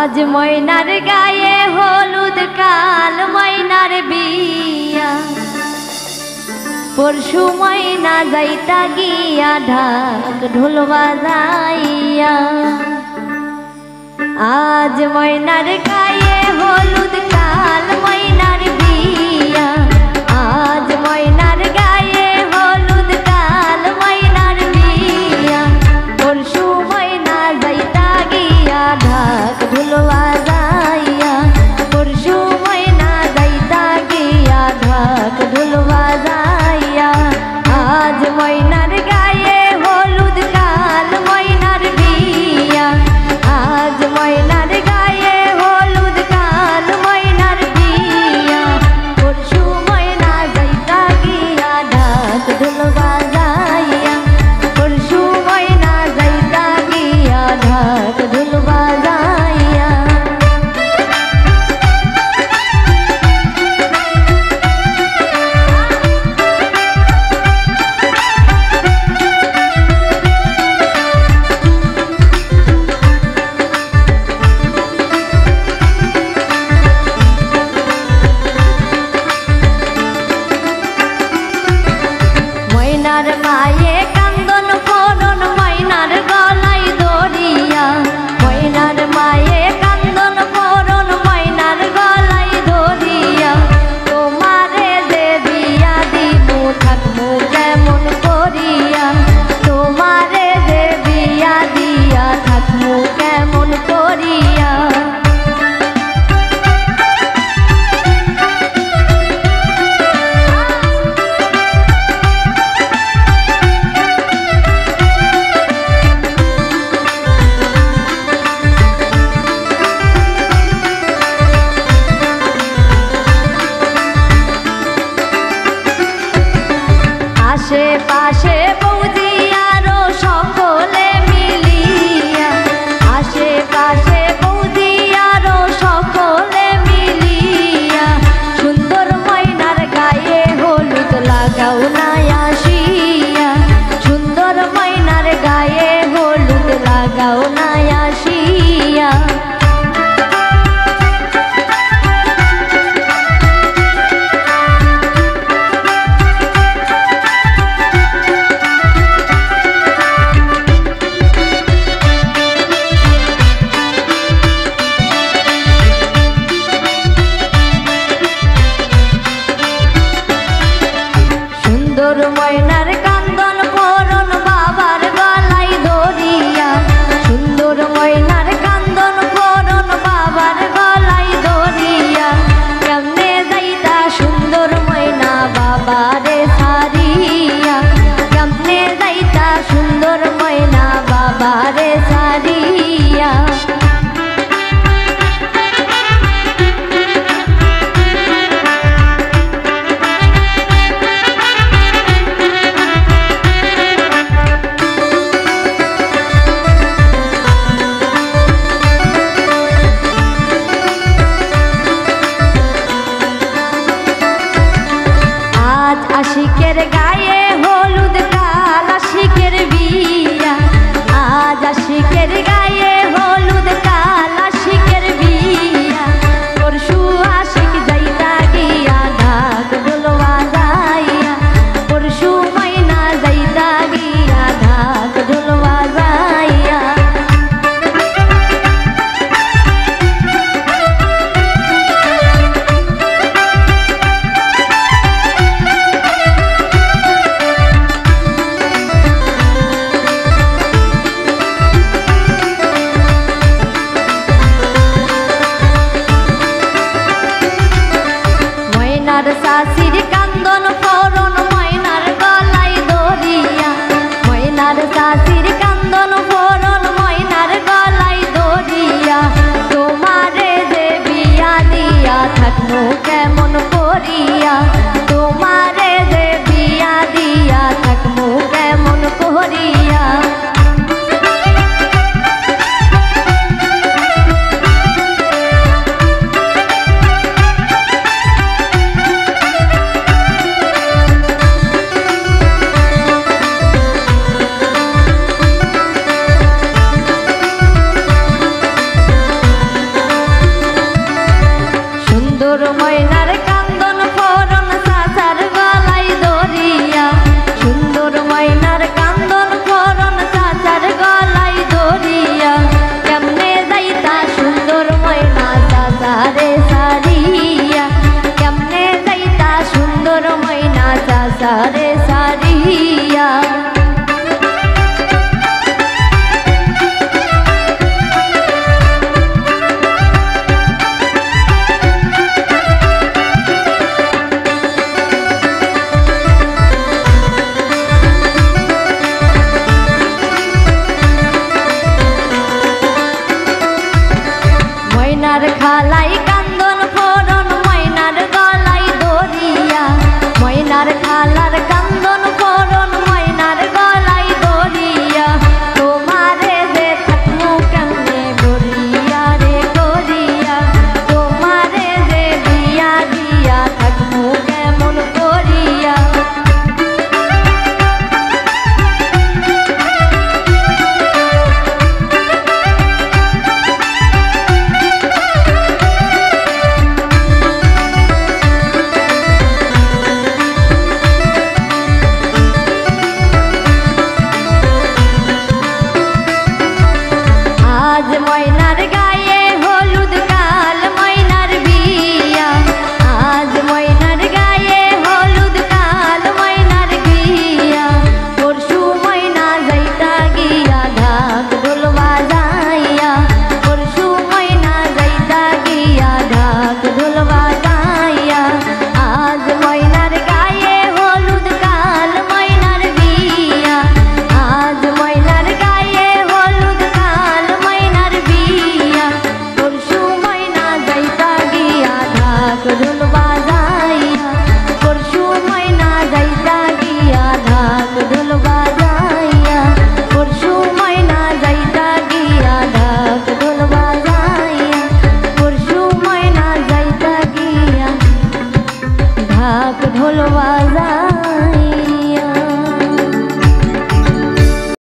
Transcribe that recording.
আজ ময়নার গায়ে হলুদ কাল ময়নার বিয়া পরশু ময়না যাইতা গিয়া ঢাক ঢোল বাজাইয়া আজ ময়নার গায়ে হলুদ কাল ময়নার বিয়া আজ ময়নার গায়ে হলুদ কাল ময়নার বিয়া পরশু ময়না যাইতা গিয়া ঢাক ঢোল বাজাইয়া পরশু ময়না যাইতা গিয়া ঢাক ঢোল বাজাইয়া আজ ময়নার গায়ে হলুদ কাল ময়নার বিয়া আজ ময়নার গায়ে হলুদ কাল ময়নার বিয়া পরশু ময়না যাইতা গিয়া ঢাক ঢোল বাজাইয়া পরশু ময়না যাইতা গিয়া ঢাক ঢোল বাজাইয়া ময়নার মায়ে কান্দন করন ময়নার গলায় দড়িয়া ময়নার মায়ে কান্দন করন ময়নার গলায় দড়িয়া তোমারে যে বিয়া দিমু থাকমু কেমন করিয়া তোমারে যে বিয়া দিয়া থাকমু কেমন করিয়া আশেপাশে বৌদি আরো সকলে মিলিয়া আশেপাশে বৌদি আরো সকলে মিলিয়া সুন্দর ময়নার গায়ে হলুদ লাগাও না আসিয়া সুন্দর ময়নার গায়ে হলুদ লাগাও না আসিয়া সুন্দর ময়নার কান্দন করন বাবার গলায় দড়িয়া সুন্দর ময়নার কান্দন করন বাবার গলায় দড়িয়া কেমনে যাইতা সুন্দর ময়না বাবারে ছাড়িয়া কেমনে যাইতা সুন্দর ময়না বাবারে ছাড়িয়া আজ আশিকের গায়ে হলুদ কাল আশিকের বিয়া আজ আশিকের গায়ে হলুদ কাল আশিকের বিয়া পরশু আশিক যাইতা গিয়া ঢাক ঢোল বাজাইয়া পরশু ময়না যাইতা গিয়া ঢাক ঢোল বাজাইয়া ময়নার শাশির কান্দন করন ময়নার গলায় দড়িয়া ময়নার শাশির কান্দন করন ময়নার গলায় দড়িয়া তোমারে যে বিয়া দিয়া থাকমু কেমন করিয়া তোমারে যে বিয়া দিয়া থাকমু কেমন করিয়া ময়নার খালাই কান্দন ফোরন ময়নার গলাই দরিয়া ময়নার খালার কান্দন ফোরন ময়নার গলাই দরিয়া তোমারে যে থাকমু কেমনে গরিয়া রে গরিয়া তোমারে যে দিয়া দিয়া থাকমু কেমন করিয়া আজ ময়নার গায়ে হলুদ কাল ময়নার বিয়া আজ ময়নার গায়ে হলুদ কাল ময়নার বিয়া পরশু ময়না যাইতা গিয়া ঢাক ঢোল বাজাইয়া পরশু ময়না যাইতা গিয়া ঢাক ঢোল বাজাইয়া আজ ময়নার গায়ে হলুদ কাল ময়নার বিয়া আজ ময়নার গায়ে হলুদ কাল ময়নার বিয়া পরশু ময়না যাইতা গিয়া ঢাক ঢোল বাজাইয়া পরশু ময়না যাইতা গিয়া ঢাক ঢোল বাজাইয়া পরশু ময়না যাইতা গিয়া ঢাক ঢোল বাজাইয়া পরশু ময়না যাইতা গিয়া ঢাক ঢোল বাজাইয়া